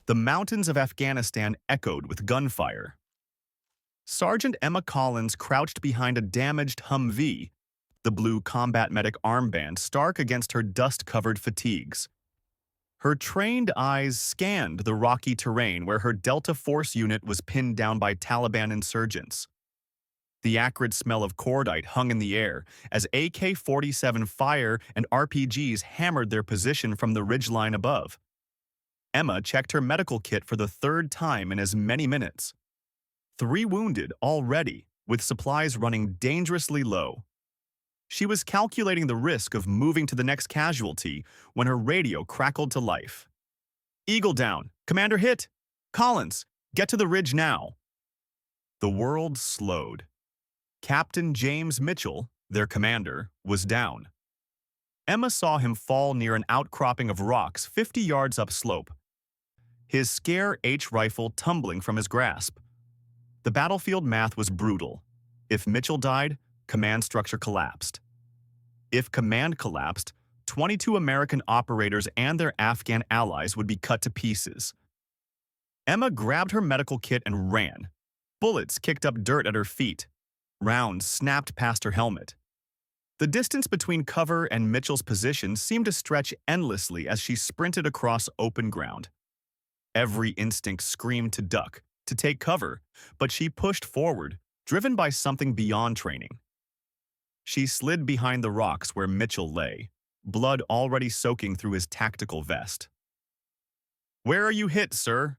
The mountains of Afghanistan echoed with gunfire. Sergeant Emma Collins crouched behind a damaged Humvee, the blue combat medic armband stark against her dust-covered fatigues. Her trained eyes scanned the rocky terrain where her Delta Force unit was pinned down by Taliban insurgents. The acrid smell of cordite hung in the air as AK-47 fire and RPGs hammered their position from the ridgeline above. Emma checked her medical kit for the third time in as many minutes. 3 wounded already, with supplies running dangerously low. She was calculating the risk of moving to the next casualty when her radio crackled to life. "Eagle down. Commander hit. Collins, get to the ridge now." The world slowed. Captain James Mitchell, their commander, was down. Emma saw him fall near an outcropping of rocks 50 yards upslope, his Scare H rifle tumbling from his grasp. The battlefield math was brutal. If Mitchell died, command structure collapsed. If command collapsed, 22 American operators and their Afghan allies would be cut to pieces. Emma grabbed her medical kit and ran. Bullets kicked up dirt at her feet. Rounds snapped past her helmet. The distance between cover and Mitchell's position seemed to stretch endlessly as she sprinted across open ground. Every instinct screamed to duck, to take cover, but she pushed forward, driven by something beyond training. She slid behind the rocks where Mitchell lay, blood already soaking through his tactical vest. "Where are you hit, sir?"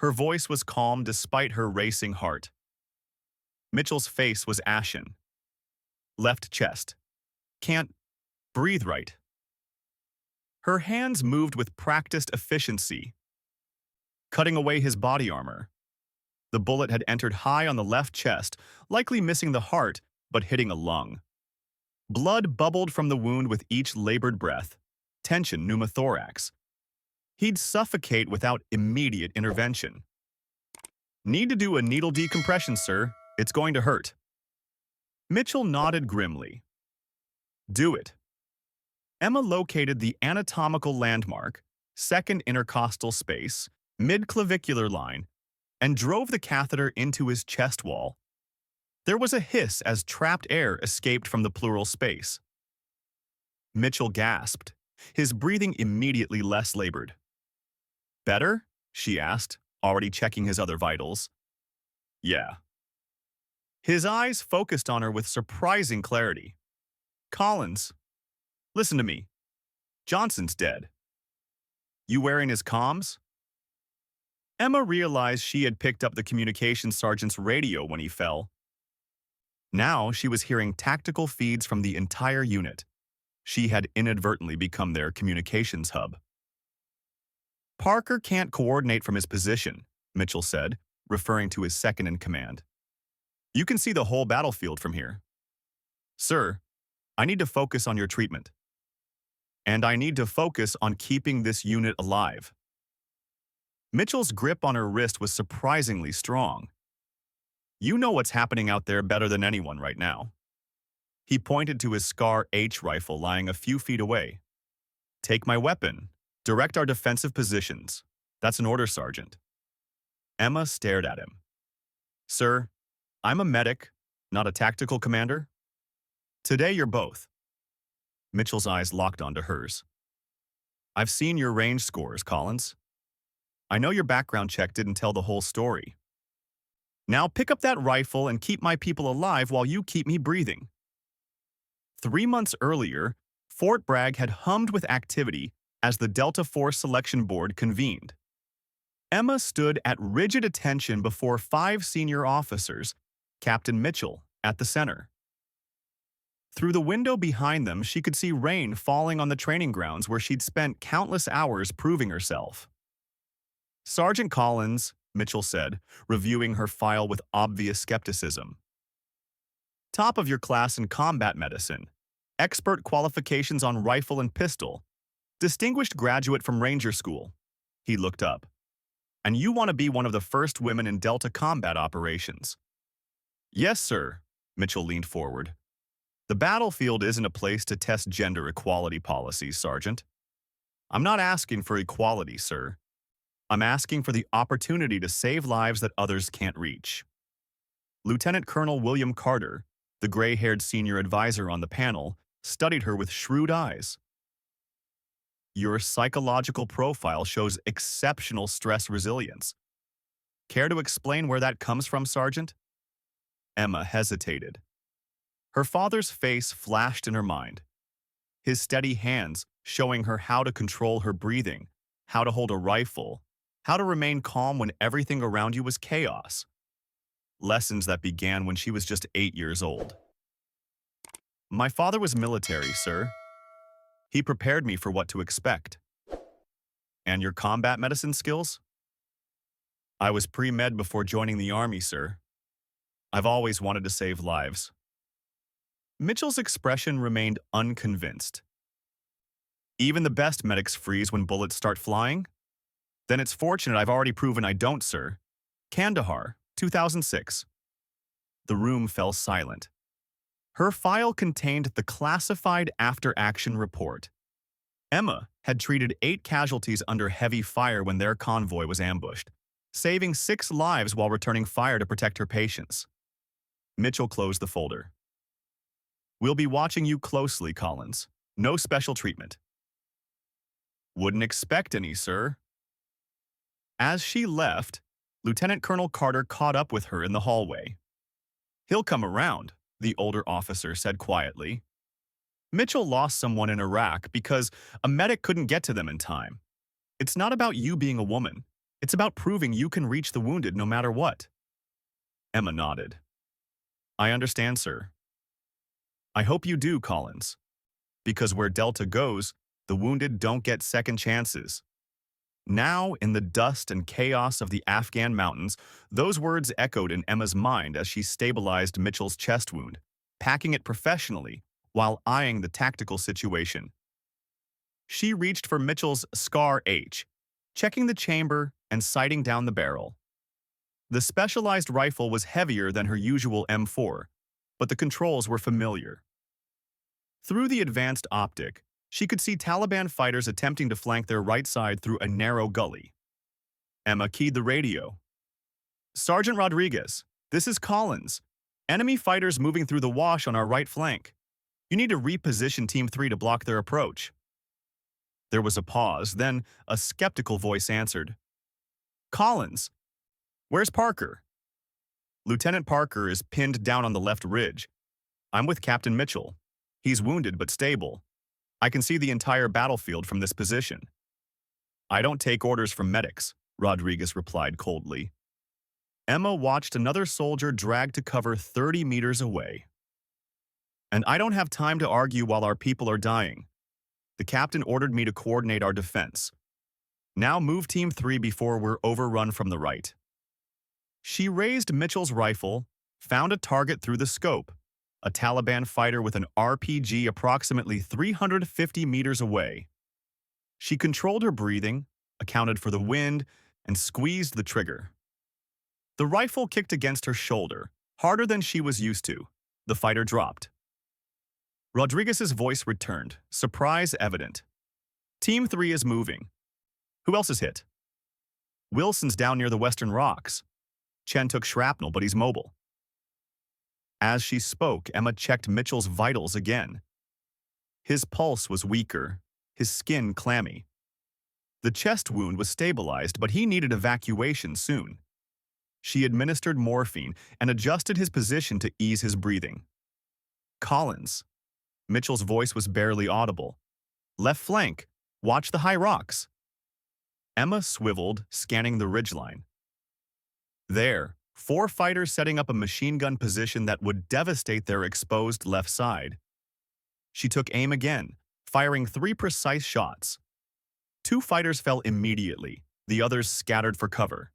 Her voice was calm despite her racing heart. Mitchell's face was ashen. "Left chest. Can't breathe right." Her hands moved with practiced efficiency, cutting away his body armor. The bullet had entered high on the left chest, likely missing the heart, but hitting a lung. Blood bubbled from the wound with each labored breath. Tension pneumothorax. He'd suffocate without immediate intervention. "Need to do a needle decompression, sir. It's going to hurt." Mitchell nodded grimly. "Do it." Emma located the anatomical landmark, second intercostal space, mid-clavicular line, and drove the catheter into his chest wall. There was a hiss as trapped air escaped from the pleural space. Mitchell gasped, his breathing immediately less labored. "Better?" she asked, already checking his other vitals. "Yeah." His eyes focused on her with surprising clarity. "Collins, listen to me. Johnson's dead. You wearing his comms?" Emma realized she had picked up the communications sergeant's radio when he fell. Now she was hearing tactical feeds from the entire unit. She had inadvertently become their communications hub. "Parker can't coordinate from his position," Mitchell said, referring to his second-in-command. "You can see the whole battlefield from here. Sir, I need to focus on your treatment. And I need to focus on keeping this unit alive." Mitchell's grip on her wrist was surprisingly strong. "You know what's happening out there better than anyone right now." He pointed to his Scar H rifle lying a few feet away. "Take my weapon. Direct our defensive positions. That's an order, Sergeant." Emma stared at him. "Sir, I'm a medic, not a tactical commander. Today you're both." Mitchell's eyes locked onto hers. "I've seen your range scores, Collins. I know your background check didn't tell the whole story. Now pick up that rifle and keep my people alive while you keep me breathing." 3 months earlier, Fort Bragg had hummed with activity as the Delta Force Selection Board convened. Emma stood at rigid attention before 5 senior officers, Captain Mitchell at the center. Through the window behind them, she could see rain falling on the training grounds where she'd spent countless hours proving herself. "Sergeant Collins," Mitchell said, reviewing her file with obvious skepticism. "Top of your class in combat medicine, expert qualifications on rifle and pistol, distinguished graduate from Ranger School." He looked up. "And you want to be one of the first women in Delta combat operations." "Yes, sir," Mitchell leaned forward. "The battlefield isn't a place to test gender equality policies, Sergeant. I'm not asking for equality, sir. I'm asking for the opportunity to save lives that others can't reach. Lieutenant Colonel William Carter, the gray-haired senior advisor on the panel, studied her with shrewd eyes. Your psychological profile shows exceptional stress resilience. Care to explain where that comes from, Sergeant? Emma hesitated. Her father's face flashed in her mind, his steady hands showing her how to control her breathing, how to hold a rifle, how to remain calm when everything around you was chaos. Lessons that began when she was just 8 years old. My father was military, sir. He prepared me for what to expect. And your combat medicine skills? I was pre-med before joining the Army, sir. I've always wanted to save lives. Mitchell's expression remained unconvinced. Even the best medics freeze when bullets start flying? Then it's fortunate I've already proven I don't, sir. Kandahar, 2006. The room fell silent. Her file contained the classified after-action report. Emma had treated 8 casualties under heavy fire when their convoy was ambushed, saving 6 lives while returning fire to protect her patients. Mitchell closed the folder. We'll be watching you closely, Collins. No special treatment. Wouldn't expect any, sir. As she left, Lieutenant Colonel Carter caught up with her in the hallway. He'll come around, the older officer said quietly. Mitchell lost someone in Iraq because a medic couldn't get to them in time. It's not about you being a woman. It's about proving you can reach the wounded no matter what. Emma nodded. I understand, sir. I hope you do, Collins. Because where Delta goes, the wounded don't get second chances. Now, in the dust and chaos of the Afghan mountains, those words echoed in Emma's mind as she stabilized Mitchell's chest wound, packing it professionally while eyeing the tactical situation. She reached for Mitchell's Scar H, checking the chamber and sighting down the barrel. The specialized rifle was heavier than her usual M4, but the controls were familiar. Through the advanced optic, she could see Taliban fighters attempting to flank their right side through a narrow gully. Emma keyed the radio. Sergeant Rodriguez, this is Collins. Enemy fighters moving through the wash on our right flank. You need to reposition Team 3 to block their approach. There was a pause, then a skeptical voice answered. Collins, where's Parker? Lieutenant Parker is pinned down on the left ridge. I'm with Captain Mitchell. He's wounded but stable. I can see the entire battlefield from this position. I don't take orders from medics, Rodriguez replied coldly. Emma watched another soldier drag to cover 30 meters away. And I don't have time to argue while our people are dying. The captain ordered me to coordinate our defense. Now move Team 3 before we're overrun from the right. She raised Mitchell's rifle, found a target through the scope, a Taliban fighter with an RPG approximately 350 meters away. She controlled her breathing, accounted for the wind, and squeezed the trigger. The rifle kicked against her shoulder, harder than she was used to. The fighter dropped. Rodriguez's voice returned, surprise evident. Team 3 is moving. Who else is hit? Wilson's down near the Western Rocks. Chen took shrapnel, but he's mobile. As she spoke, Emma checked Mitchell's vitals again. His pulse was weaker, his skin clammy. The chest wound was stabilized, but he needed evacuation soon. She administered morphine and adjusted his position to ease his breathing. Collins. Mitchell's voice was barely audible. Left flank. Watch the high rocks. Emma swiveled, scanning the ridgeline. There, 4 fighters setting up a machine gun position that would devastate their exposed left side. She took aim again, firing 3 precise shots. 2 fighters fell immediately, the others scattered for cover.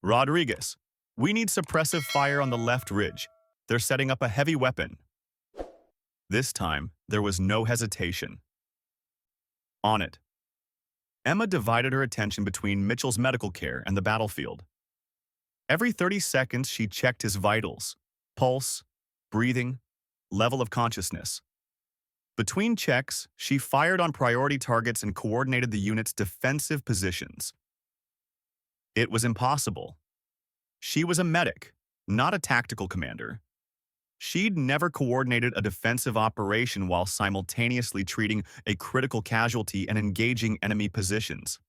Rodriguez, we need suppressive fire on the left ridge. They're setting up a heavy weapon. This time, there was no hesitation. On it. Emma divided her attention between Mitchell's medical care and the battlefield. Every 30 seconds, she checked his vitals, pulse, breathing, level of consciousness. Between checks, she fired on priority targets and coordinated the unit's defensive positions. It was impossible. She was a medic, not a tactical commander. She'd never coordinated a defensive operation while simultaneously treating a critical casualty and engaging enemy positions.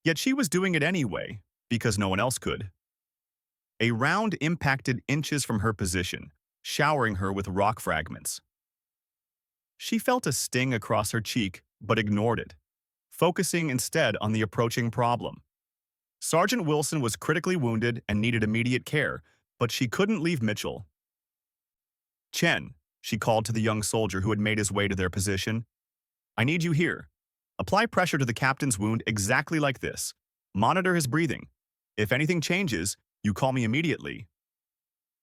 Yet she was doing it anyway, because no one else could. A round impacted inches from her position, showering her with rock fragments. She felt a sting across her cheek, but ignored it, focusing instead on the approaching problem. Sergeant Wilson was critically wounded and needed immediate care, but she couldn't leave Mitchell. Chen, she called to the young soldier who had made his way to their position. I need you here. Apply pressure to the captain's wound exactly like this. Monitor his breathing. If anything changes, you call me immediately.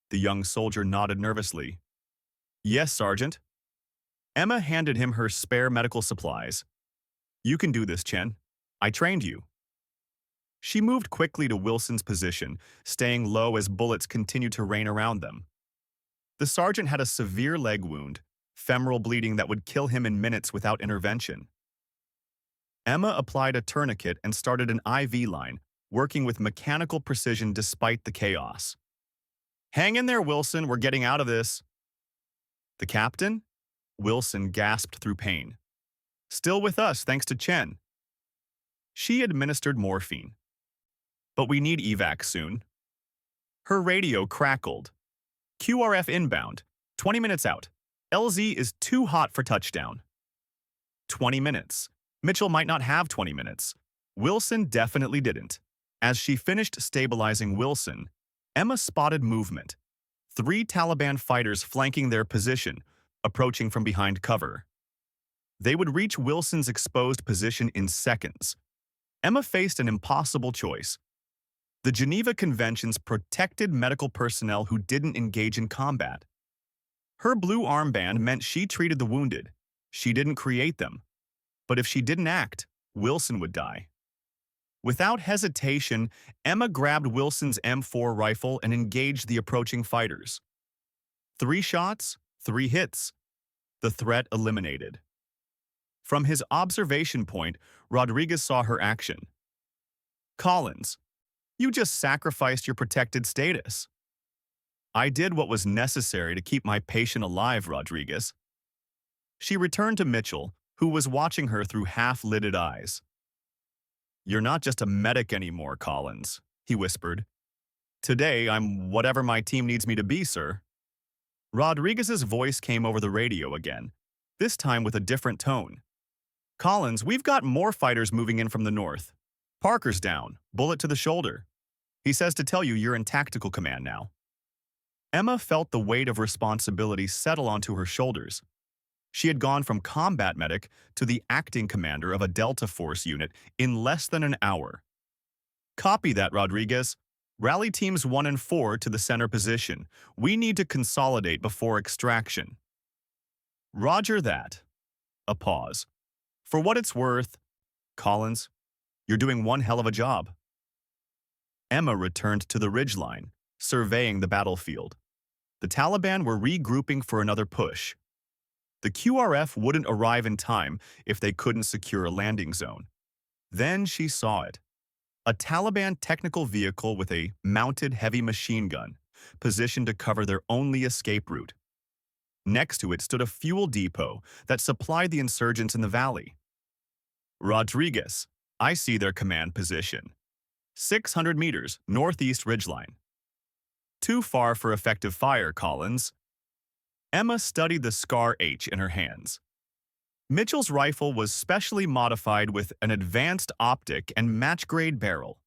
The young soldier nodded nervously. Yes, Sergeant. Emma handed him her spare medical supplies. You can do this, Chen. I trained you. She moved quickly to Wilson's position, staying low as bullets continued to rain around them. The sergeant had a severe leg wound, femoral bleeding that would kill him in minutes without intervention. Emma applied a tourniquet and started an IV line, working with mechanical precision despite the chaos. Hang in there, Wilson, we're getting out of this. The captain? Wilson gasped through pain. Still with us, thanks to Chen. She administered morphine. But we need evac soon. Her radio crackled. QRF inbound, 20 minutes out. LZ is too hot for touchdown. 20 minutes. Mitchell might not have 20 minutes. Wilson definitely didn't. As she finished stabilizing Wilson, Emma spotted movement. 3 Taliban fighters flanking their position, approaching from behind cover. They would reach Wilson's exposed position in seconds. Emma faced an impossible choice. The Geneva Conventions protected medical personnel who didn't engage in combat. Her blue armband meant she treated the wounded. She didn't create them. But if she didn't act, Wilson would die. Without hesitation, Emma grabbed Wilson's M4 rifle and engaged the approaching fighters. 3 shots, 3 hits. The threat eliminated. From his observation point, Rodriguez saw her action. Collins, you just sacrificed your protected status. I did what was necessary to keep my patient alive, Rodriguez. She returned to Mitchell, who was watching her through half-lidded eyes. You're not just a medic anymore, Collins, he whispered. Today, I'm whatever my team needs me to be, sir. Rodriguez's voice came over the radio again, this time with a different tone. Collins, we've got more fighters moving in from the north. Parker's down, bullet to the shoulder. He says to tell you you're in tactical command now. Emma felt the weight of responsibility settle onto her shoulders. She had gone from combat medic to the acting commander of a Delta Force unit in less than an hour. Copy that, Rodriguez. Rally teams 1 and 4 to the center position. We need to consolidate before extraction. Roger that. A pause. For what it's worth, Collins, you're doing one hell of a job. Emma returned to the ridgeline, surveying the battlefield. The Taliban were regrouping for another push. The QRF wouldn't arrive in time if they couldn't secure a landing zone. Then she saw it. A Taliban technical vehicle with a mounted heavy machine gun, positioned to cover their only escape route. Next to it stood a fuel depot that supplied the insurgents in the valley. Rodriguez, I see their command position. 600 meters, northeast ridgeline. Too far for effective fire, Collins. Emma studied the Scar H in her hands. Mitchell's rifle was specially modified with an advanced optic and match-grade barrel.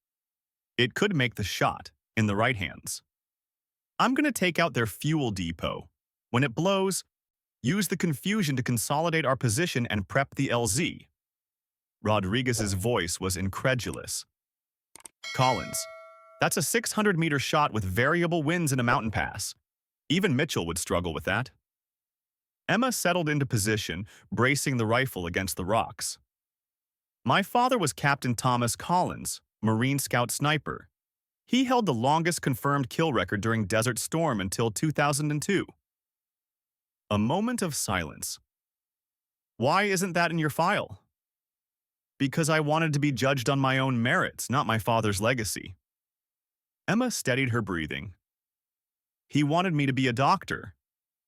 It could make the shot in the right hands. I'm going to take out their fuel depot. When it blows, use the confusion to consolidate our position and prep the LZ. Rodriguez's voice was incredulous. Collins, that's a 600-meter shot with variable winds in a mountain pass. Even Mitchell would struggle with that. Emma settled into position, bracing the rifle against the rocks. My father was Captain Thomas Collins, Marine Scout sniper. He held the longest confirmed kill record during Desert Storm until 2002. A moment of silence. Why isn't that in your file? Because I wanted to be judged on my own merits, not my father's legacy. Emma steadied her breathing. He wanted me to be a doctor.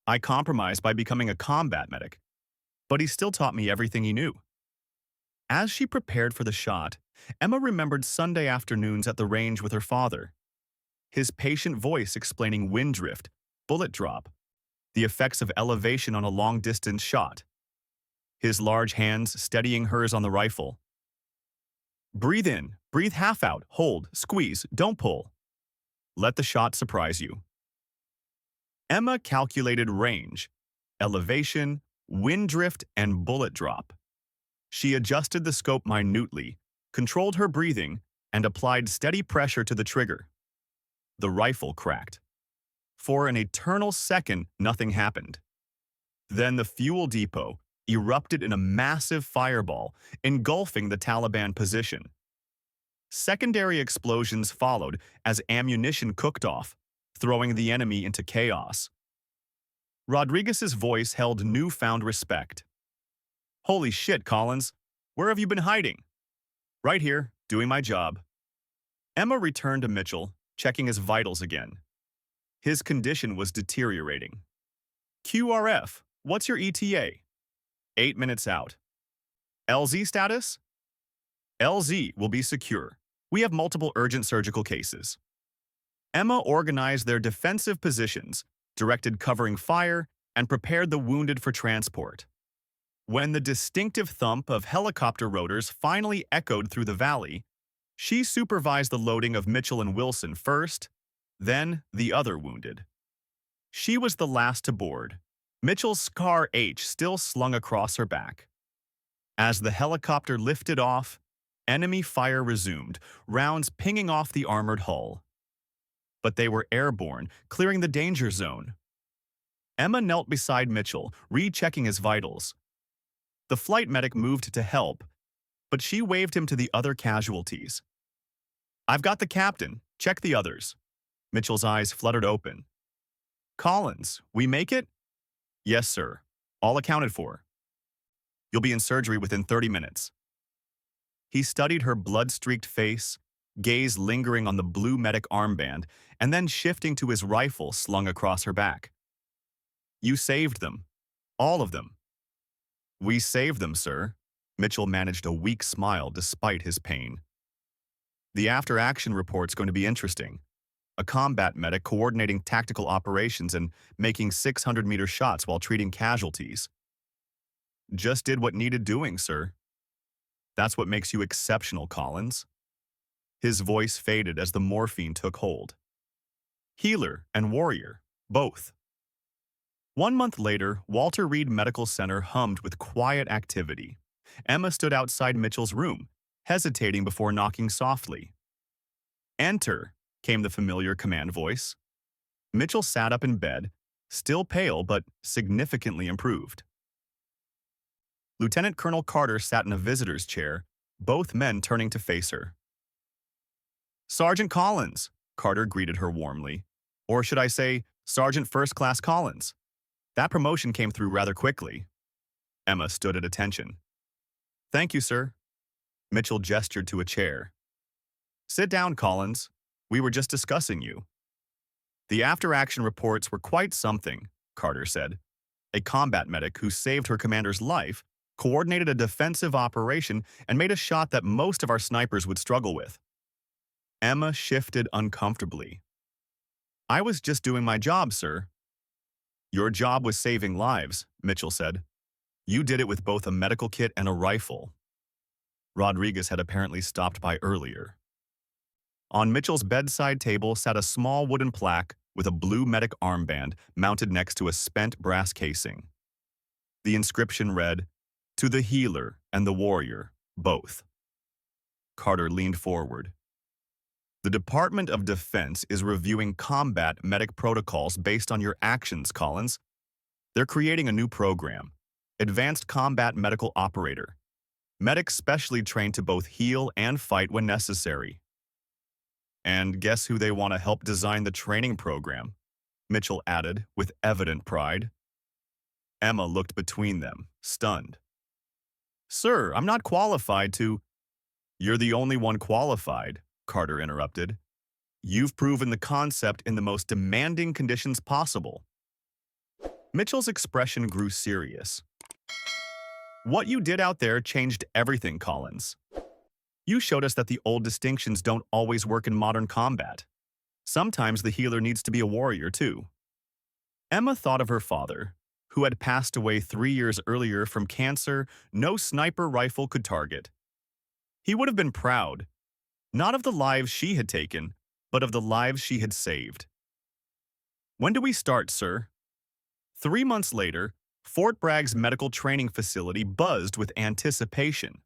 I compromised by becoming a combat medic, but he still taught me everything he knew. As she prepared for the shot, Emma remembered Sunday afternoons at the range with her father. His patient voice explaining wind drift, bullet drop, the effects of elevation on a long-distance shot. His large hands steadying hers on the rifle. Breathe in, breathe half out, hold, squeeze, don't pull. Let the shot surprise you. Emma calculated range, elevation, wind drift, and bullet drop. She adjusted the scope minutely, controlled her breathing, and applied steady pressure to the trigger. The rifle cracked. For an eternal second, nothing happened. Then the fuel depot erupted in a massive fireball, engulfing the Taliban position. Secondary explosions followed as ammunition cooked off, throwing the enemy into chaos. Rodriguez's voice held newfound respect. Holy shit, Collins. Where have you been hiding? Right here, doing my job. Emma returned to Mitchell, checking his vitals again. His condition was deteriorating. QRF, what's your ETA? 8 minutes out. LZ status? LZ will be secure. We have multiple urgent surgical cases. Emma organized their defensive positions, directed covering fire, and prepared the wounded for transport. When the distinctive thump of helicopter rotors finally echoed through the valley, she supervised the loading of Mitchell and Wilson first, then the other wounded. She was the last to board, Mitchell's scar H still slung across her back. As the helicopter lifted off, enemy fire resumed, rounds pinging off the armored hull. But they were airborne, clearing the danger zone. Emma knelt beside Mitchell, rechecking his vitals. The flight medic moved to help, but she waved him to the other casualties. I've got the captain. Check the others. Mitchell's eyes fluttered open. Collins, we make it? Yes, sir. All accounted for. You'll be in surgery within 30 minutes. He studied her blood-streaked face, gaze lingering on the blue medic armband, and then shifting to his rifle slung across her back. You saved them. All of them. We saved them, sir. Mitchell managed a weak smile despite his pain. The after-action report's going to be interesting. A combat medic coordinating tactical operations and making 600-meter shots while treating casualties. Just did what needed doing, sir. That's what makes you exceptional, Collins. His voice faded as the morphine took hold. Healer and warrior, both. 1 month later, Walter Reed Medical Center hummed with quiet activity. Emma stood outside Mitchell's room, hesitating before knocking softly. Enter, came the familiar command voice. Mitchell sat up in bed, still pale but significantly improved. Lieutenant Colonel Carter sat in a visitor's chair, both men turning to face her. Sergeant Collins, Carter greeted her warmly. Or should I say, Sergeant First Class Collins. That promotion came through rather quickly. Emma stood at attention. Thank you, sir. Mitchell gestured to a chair. Sit down, Collins. We were just discussing you. The after-action reports were quite something, Carter said. A combat medic who saved her commander's life, coordinated a defensive operation, and made a shot that most of our snipers would struggle with. Emma shifted uncomfortably. I was just doing my job, sir. Your job was saving lives, Mitchell said. You did it with both a medical kit and a rifle. Rodriguez had apparently stopped by earlier. On Mitchell's bedside table sat a small wooden plaque with a blue medic armband mounted next to a spent brass casing. The inscription read, To the healer and the warrior, both. Carter leaned forward. The Department of Defense is reviewing combat medic protocols based on your actions, Collins. They're creating a new program, Advanced Combat Medical Operator. Medics specially trained to both heal and fight when necessary. And guess who they want to help design the training program? Mitchell added, with evident pride. Emma looked between them, stunned. Sir, I'm not qualified to— You're the only one qualified, Carter interrupted. You've proven the concept in the most demanding conditions possible. Mitchell's expression grew serious. What you did out there changed everything, Collins. You showed us that the old distinctions don't always work in modern combat. Sometimes the healer needs to be a warrior, too. Emma thought of her father, who had passed away 3 years earlier from cancer no sniper rifle could target. He would have been proud, not of the lives she had taken, but of the lives she had saved. When do we start, sir? 3 months later, Fort Bragg's medical training facility buzzed with anticipation.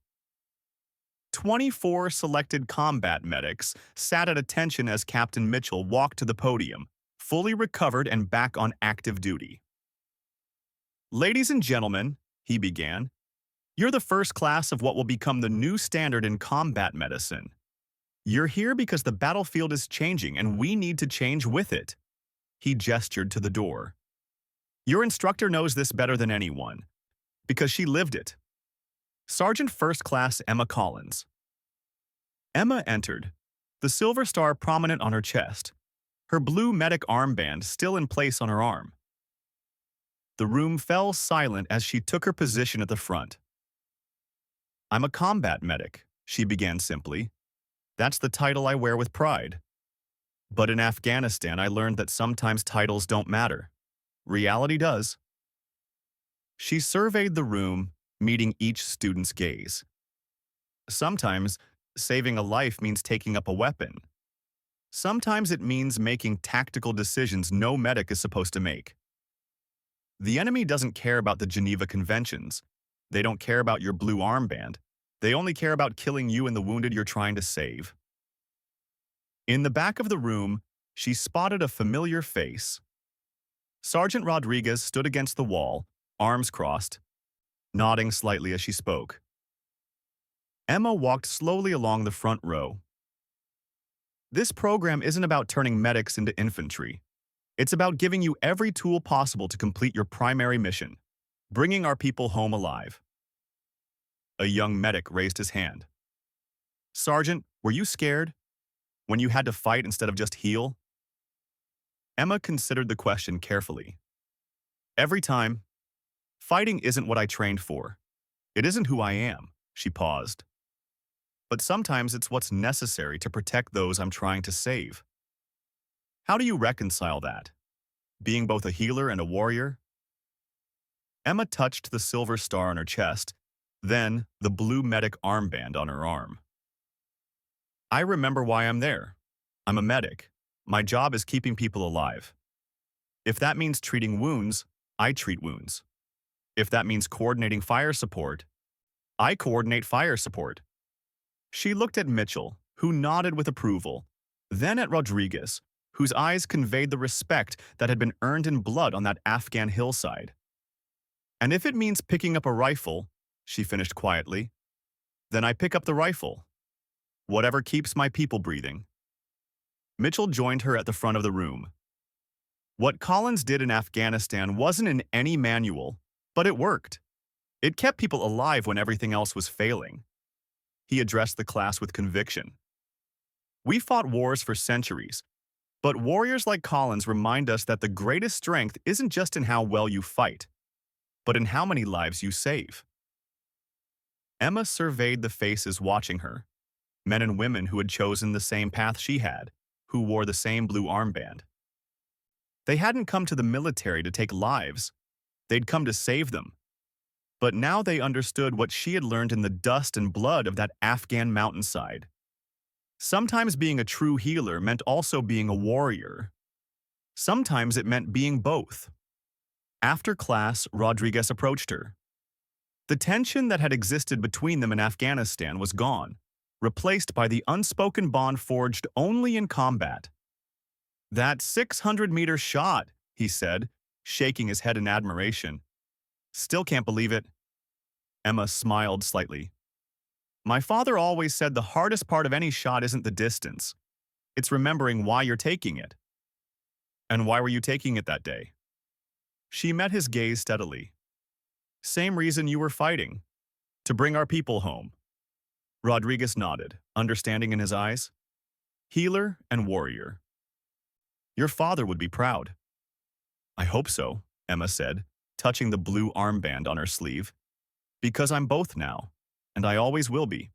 24 selected combat medics sat at attention as Captain Mitchell walked to the podium, fully recovered and back on active duty. Ladies and gentlemen, he began, you're the first class of what will become the new standard in combat medicine. You're here because the battlefield is changing and we need to change with it. He gestured to the door. Your instructor knows this better than anyone, because she lived it. Sergeant First Class Emma Collins. Emma entered, the silver star prominent on her chest, her blue medic armband still in place on her arm. The room fell silent as she took her position at the front. I'm a combat medic, she began simply. That's the title I wear with pride. But in Afghanistan, I learned that sometimes titles don't matter. Reality does. She surveyed the room, meeting each student's gaze. Sometimes, saving a life means taking up a weapon. Sometimes it means making tactical decisions no medic is supposed to make. The enemy doesn't care about the Geneva Conventions. They don't care about your blue armband. They only care about killing you and the wounded you're trying to save. In the back of the room, she spotted a familiar face. Sergeant Rodriguez stood against the wall, arms crossed, nodding slightly as she spoke. Emma walked slowly along the front row. This program isn't about turning medics into infantry. It's about giving you every tool possible to complete your primary mission, bringing our people home alive. A young medic raised his hand. Sergeant, were you scared? When you had to fight instead of just heal? Emma considered the question carefully. Every time. Fighting isn't what I trained for. It isn't who I am, she paused. But sometimes it's what's necessary to protect those I'm trying to save. How do you reconcile that? Being both a healer and a warrior? Emma touched the silver star on her chest, then the blue medic armband on her arm. I remember why I'm there. I'm a medic. My job is keeping people alive. If that means treating wounds, I treat wounds. If that means coordinating fire support, I coordinate fire support. She looked at Mitchell, who nodded with approval, then at Rodriguez, whose eyes conveyed the respect that had been earned in blood on that Afghan hillside. And if it means picking up a rifle, she finished quietly, then I pick up the rifle. Whatever keeps my people breathing. Mitchell joined her at the front of the room. What Collins did in Afghanistan wasn't in any manual, but it worked. It kept people alive when everything else was failing. He addressed the class with conviction. We fought wars for centuries, but warriors like Collins remind us that the greatest strength isn't just in how well you fight, but in how many lives you save. Emma surveyed the faces watching her, men and women who had chosen the same path she had, who wore the same blue armband. They hadn't come to the military to take lives. They'd come to save them. But now they understood what she had learned in the dust and blood of that Afghan mountainside. Sometimes being a true healer meant also being a warrior. Sometimes it meant being both. After class, Rodriguez approached her. The tension that had existed between them in Afghanistan was gone, replaced by the unspoken bond forged only in combat. That 600-meter shot, he said, shaking his head in admiration. Still can't believe it. Emma smiled slightly. My father always said the hardest part of any shot isn't the distance. It's remembering why you're taking it. And why were you taking it that day? She met his gaze steadily. Same reason you were fighting. To bring our people home. Rodriguez nodded, understanding in his eyes. Healer and warrior. Your father would be proud. I hope so, Emma said, touching the blue armband on her sleeve. Because I'm both now, and I always will be.